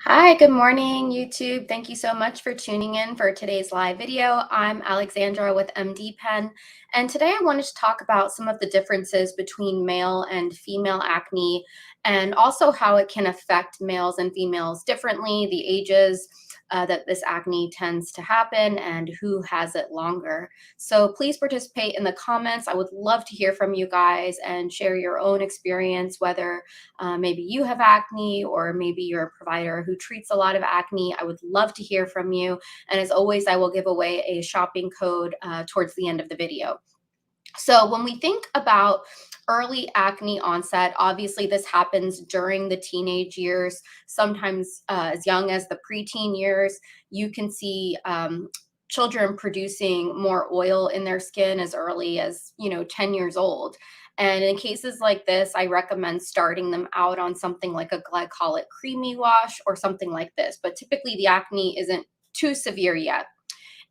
Hi, good morning, YouTube. Thank you so much for tuning in for today's live video. I'm Alexandra with MDPen, and today I wanted to talk about some of the differences between male and female acne, and also how it can affect males and females differently, the ages that this acne tends to happen, and who has it longer. So please participate in the comments. I would love to hear from you guys and share your own experience, whether maybe you have acne or maybe you're a provider who treats a lot of acne. I would love to hear from you. And as always, I will give away a shopping code towards the end of the video. So when we think about early acne onset, obviously this happens during the teenage years, sometimes as young as the preteen years. You can see children producing more oil in their skin as early as 10 years old. And in cases like this, I recommend starting them out on something like a glycolic creamy wash or something like this. But typically the acne isn't too severe yet.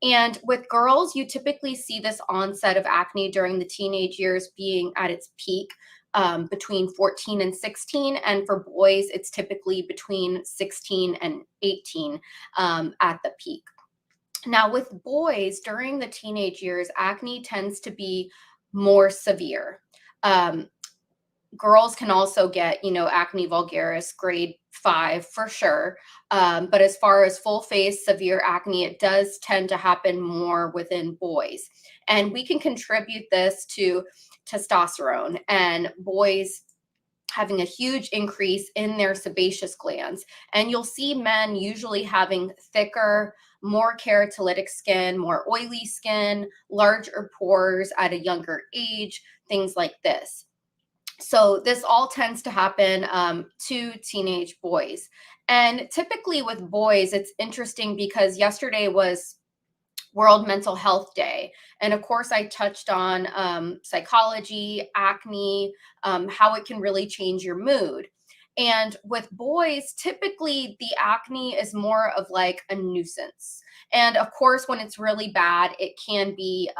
And with girls, you typically see this onset of acne during the teenage years being at its peak between 14 and 16. And for boys, it's typically between 16 and 18 at the peak. Now, with boys during the teenage years, acne tends to be more severe. Um, Girls can also get, acne vulgaris grade 5 for sure. But as far as full face severe acne, it does tend to happen more within boys. And we can contribute this to testosterone and boys having a huge increase in their sebaceous glands. And you'll see men usually having thicker, more keratolytic skin, more oily skin, larger pores at a younger age, things like this. So this all tends to happen to teenage boys. And typically with boys, it's interesting because yesterday was World Mental Health Day. And of course, I touched on psychology, acne, how it can really change your mood. And with boys, typically the acne is more of like a nuisance. And of course, when it's really bad, it can be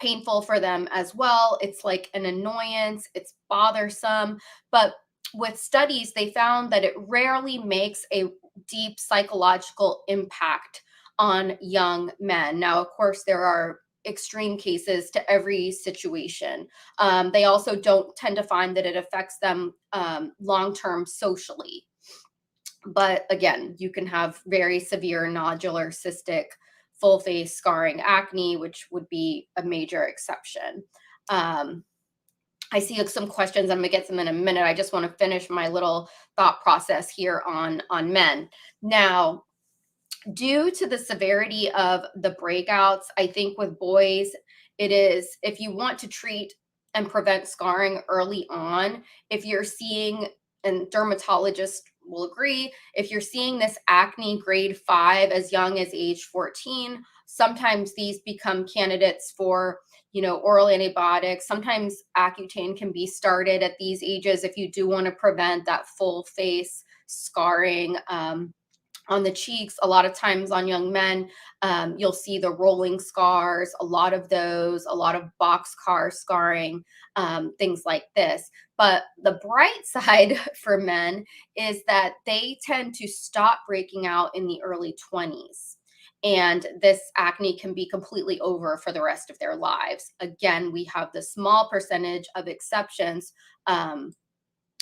painful for them as well. It's like an annoyance, it's bothersome. But with studies, they found that it rarely makes a deep psychological impact on young men. Now, of course, there are extreme cases to every situation. They also don't tend to find that it affects them long-term socially. But again, you can have very severe nodular cystic full face scarring acne, which would be a major exception. I see some questions. I'm gonna get them in a minute. I just want to finish my little thought process here on men. Now, due to the severity of the breakouts, I think with boys, it is, if you want to treat and prevent scarring early on, if you're seeing, and dermatologists will agree, if you're seeing this acne grade 5 as young as age 14, sometimes these become candidates for oral antibiotics. Sometimes Accutane can be started at these ages if you do want to prevent that full face scarring on the cheeks. A lot of times on young men, you'll see the rolling scars, a lot of those, a lot of boxcar scarring, things like this. But the bright side for men is that they tend to stop breaking out in the early 20s. And this acne can be completely over for the rest of their lives. Again, we have the small percentage of exceptions. And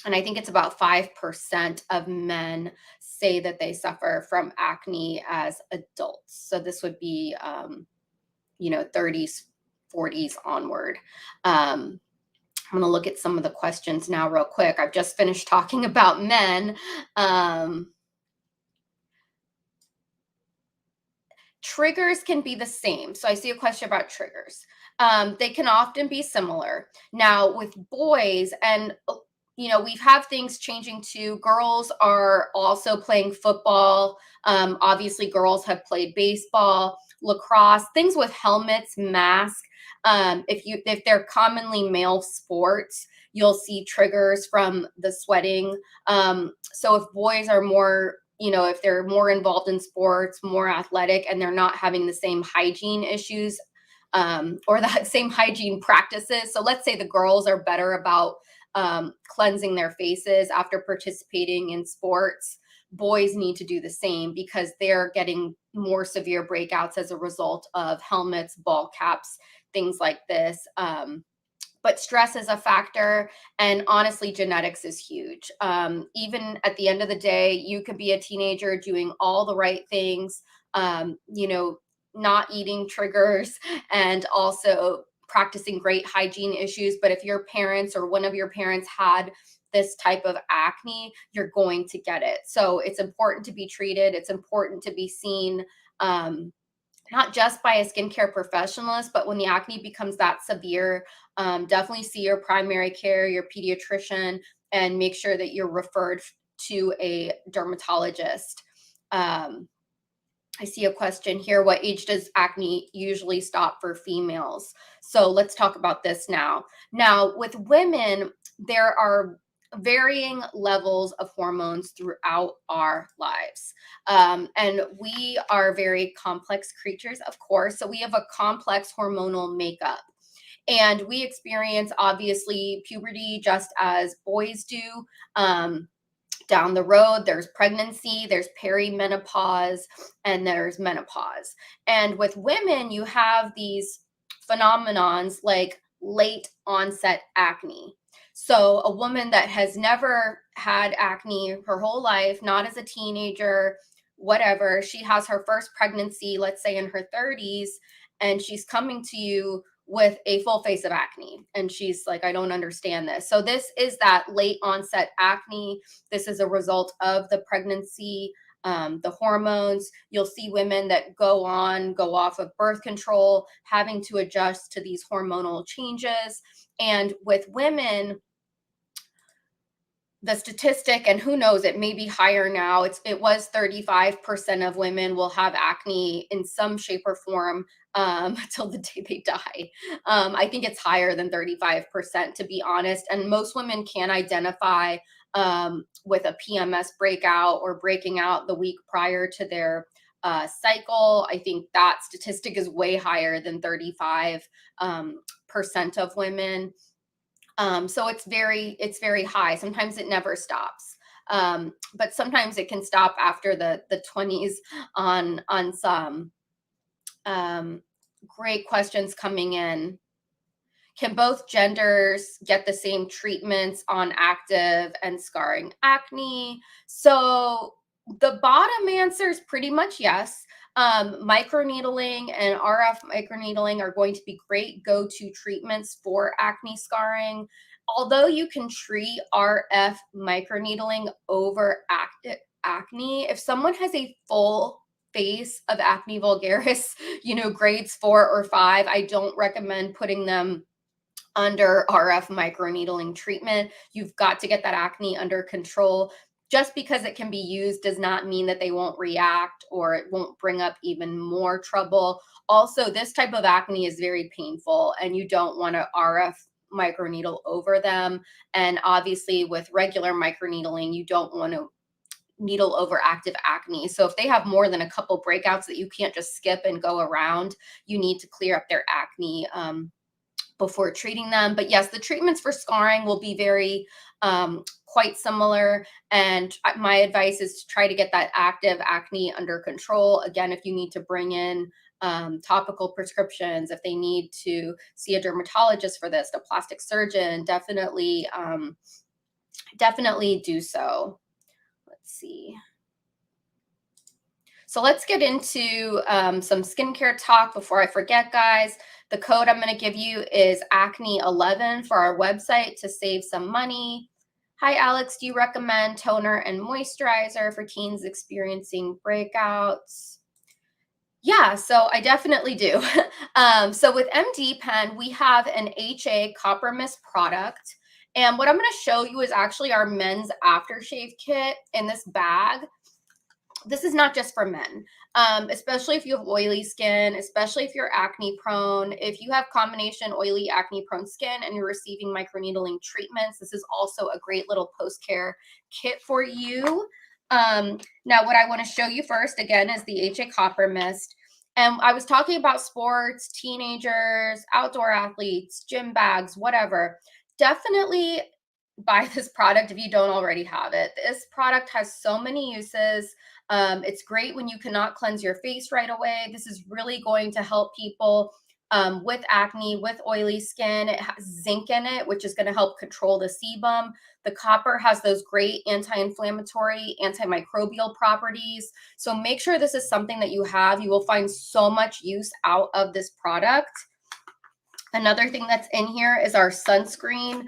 I think it's about 5% of men say that they suffer from acne as adults. So this would be, 30s, 40s onward. I'm going to look at some of the questions now real quick. I've just finished talking about men. Triggers can be the same. So I see a question about triggers. They can often be similar. Now with boys, and we have things changing too. Girls are also playing football. Obviously, girls have played baseball, lacrosse, things with helmets, masks. If they're commonly male sports, you'll see triggers from the sweating. So if boys are more, if they're more involved in sports, more athletic, and they're not having the same hygiene issues or the same hygiene practices. So let's say the girls are better about cleansing their faces after participating in sports. boys need to do the same because they're getting more severe breakouts as a result of helmets, ball caps, things like this. But stress is a factor, and honestly, genetics is huge. Even at the end of the day, you could be a teenager doing all the right things, you know, not eating triggers and also practicing great hygiene issues. But if your parents or one of your parents had this type of acne, you're going to get it. So it's important to be treated, it's important to be seen. Not just by a skincare professionalist, but when the acne becomes that severe, definitely see your primary care, your pediatrician, and make sure that you're referred to a dermatologist. Um, I see a question here. What age does acne usually stop for females? So let's talk about this now. Now, with women, there are varying levels of hormones throughout our lives. And we are very complex creatures, of course. So we have a complex hormonal makeup. And we experience, obviously, puberty just as boys do. Down the road, there's pregnancy, there's perimenopause, and there's menopause. And with women, you have these phenomenons like late onset acne. So a woman that has never had acne her whole life, not as a teenager, whatever, she has her first pregnancy, let's say in her 30s, and she's coming to you with a full face of acne. And she's like, I don't understand this. So this is that late onset acne. This is a result of the pregnancy, the hormones. You'll see women that go off of birth control, having to adjust to these hormonal changes. And with women, the statistic, and who knows, it may be higher now. It was 35% of women will have acne in some shape or form till the day they die. I think it's higher than 35%, to be honest. And most women can identify with a PMS breakout or breaking out the week prior to their cycle. I think that statistic is way higher than 35% of women. So it's very high. Sometimes it never stops. But sometimes it can stop after the 20s on some. Great questions coming in. Can both genders get the same treatments on active and scarring acne? So the bottom answer is pretty much yes. Microneedling and RF microneedling are going to be great go-to treatments for acne scarring. Although you can treat RF microneedling over acne, if someone has a full face of acne vulgaris, grades 4 or 5, I don't recommend putting them under RF microneedling treatment. You've got to get that acne under control. Just because it can be used does not mean that they won't react or it won't bring up even more trouble. Also, this type of acne is very painful and you don't want to RF microneedle over them. And obviously with regular microneedling, you don't want to needle over active acne. So if they have more than a couple breakouts that you can't just skip and go around, you need to clear up their acne before treating them. But yes, the treatments for scarring will be very quite similar. And my advice is to try to get that active acne under control. Again, if you need to bring in topical prescriptions, if they need to see a dermatologist for this, a plastic surgeon, definitely do so. Let's see. So let's get into some skincare talk before I forget, guys. The code I'm going to give you is acne11 for our website to save some money. Hi, Alex. Do you recommend toner and moisturizer for teens experiencing breakouts? Yeah, so I definitely do. So with MDPen, we have an HA Copper Mist product. And what I'm going to show you is actually our men's aftershave kit in this bag. This is not just for men, especially if you have oily skin, especially if you're acne prone. If you have combination oily acne prone skin and you're receiving microneedling treatments, this is also a great little post-care kit for you. Now, what I want to show you first, again, is the HA Copper Mist. And I was talking about sports, teenagers, outdoor athletes, gym bags, whatever. Definitely buy this product if you don't already have it. This product has so many uses. It's great when you cannot cleanse your face right away. This is really going to help people with acne, with oily skin. It has zinc in it, which is going to help control the sebum. The copper has those great anti-inflammatory, antimicrobial properties. So make sure this is something that you have. You will find so much use out of this product. Another thing that's in here is our sunscreen,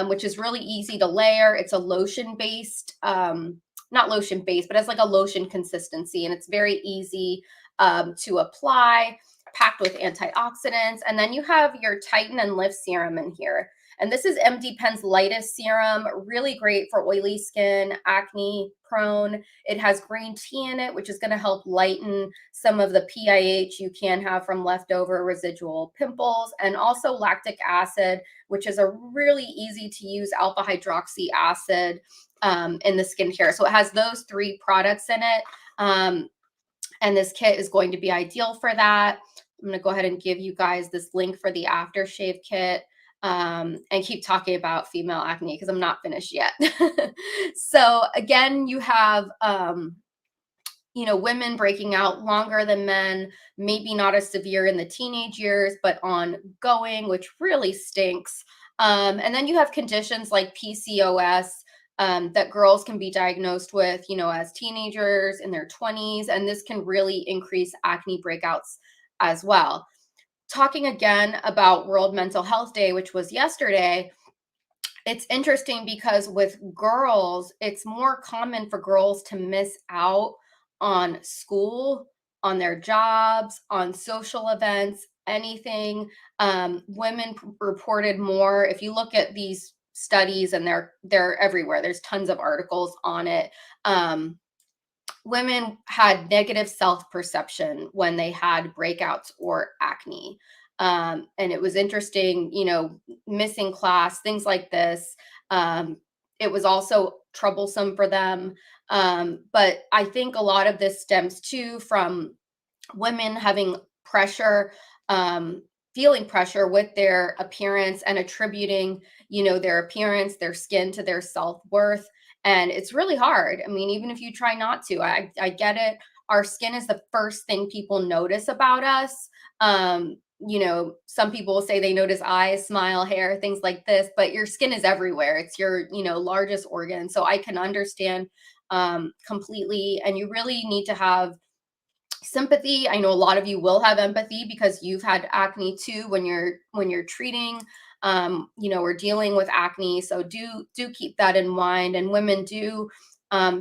which is really easy to layer. It's a lotion-based, not lotion-based, but it's like a lotion consistency, and it's very easy to apply, packed with antioxidants. And then you have your Tighten and Lift Serum in here. And this is MDPen's lightest serum, really great for oily skin, acne prone. It has green tea in it, which is going to help lighten some of the PIH you can have from leftover residual pimples, and also lactic acid, which is a really easy to use alpha hydroxy acid in the skincare. So it has those 3 products in it. And this kit is going to be ideal for that. I'm going to go ahead and give you guys this link for the aftershave kit. And keep talking about female acne because I'm not finished yet. So again, you have, women breaking out longer than men, maybe not as severe in the teenage years, but ongoing, which really stinks. And then you have conditions like PCOS that girls can be diagnosed with, as teenagers in their 20s, and this can really increase acne breakouts as well. Talking again about World Mental Health Day, which was yesterday, it's interesting because with girls, it's more common for girls to miss out on school, on their jobs, on social events, anything. Women reported more. If you look at these studies, and they're everywhere, there's tons of articles on it. Women had negative self-perception when they had breakouts or acne. And it was interesting, missing class, things like this. It was also troublesome for them. But I think a lot of this stems too from women having pressure, feeling pressure with their appearance and attributing, their appearance, their skin to their self-worth. And it's really hard. I mean, even if you try not to, I get it. Our skin is the first thing people notice about us. Some people will say they notice eyes, smile, hair, things like this, but your skin is everywhere. It's your, largest organ. So I can understand completely. And you really need to have sympathy. I know a lot of you will have empathy because you've had acne too when you're treating, or dealing with acne. So do keep that in mind. And women do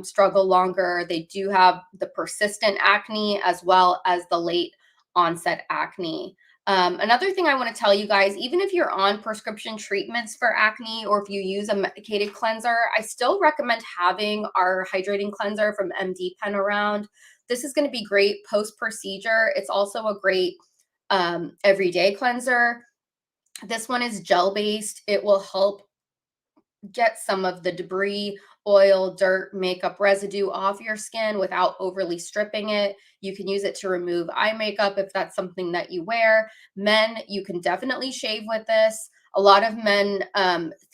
struggle longer. They do have the persistent acne as well as the late onset acne. Another thing I want to tell you guys, even if you're on prescription treatments for acne, or if you use a medicated cleanser, I still recommend having our hydrating cleanser from MDPen around. This is going to be great post-procedure. It's also a great everyday cleanser. This one is gel-based. It will help get some of the debris, oil, dirt, makeup residue off your skin without overly stripping it. You can use it to remove eye makeup if that's something that you wear. Men, you can definitely shave with this. A lot of men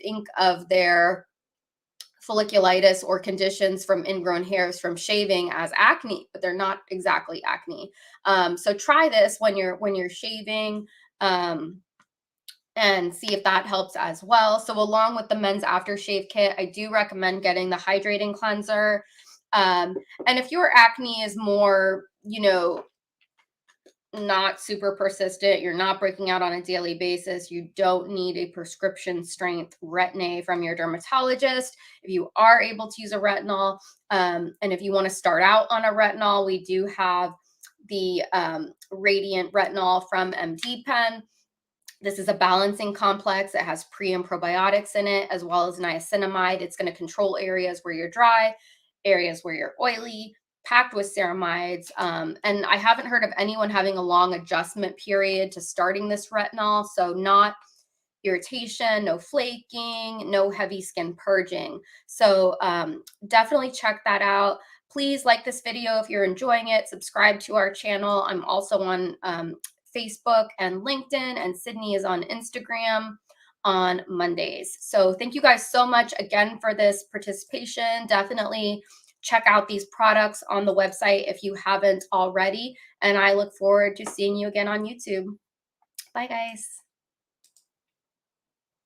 think of their folliculitis or conditions from ingrown hairs from shaving as acne, but they're not exactly acne. So try this when you're shaving. And see if that helps as well. So along with the men's aftershave kit, I do recommend getting the hydrating cleanser. And if your acne is more, not super persistent, you're not breaking out on a daily basis, you don't need a prescription strength retin-A from your dermatologist. If you are able to use a retinol, and if you want to start out on a retinol, we do have the Radiant Retinol from MDPen. This is a balancing complex. It has pre and probiotics in it, as well as niacinamide. It's going to control areas where you're dry, areas where you're oily, packed with ceramides. And I haven't heard of anyone having a long adjustment period to starting this retinol. So not irritation, no flaking, no heavy skin purging. So definitely check that out. Please like this video if you're enjoying it. Subscribe to our channel. I'm also on Facebook and LinkedIn, and Sydney is on Instagram. on Mondays. So thank you guys so much again for this participation. Definitely check out these products on the website if you haven't already. And I look forward to seeing you again on YouTube. Bye, guys.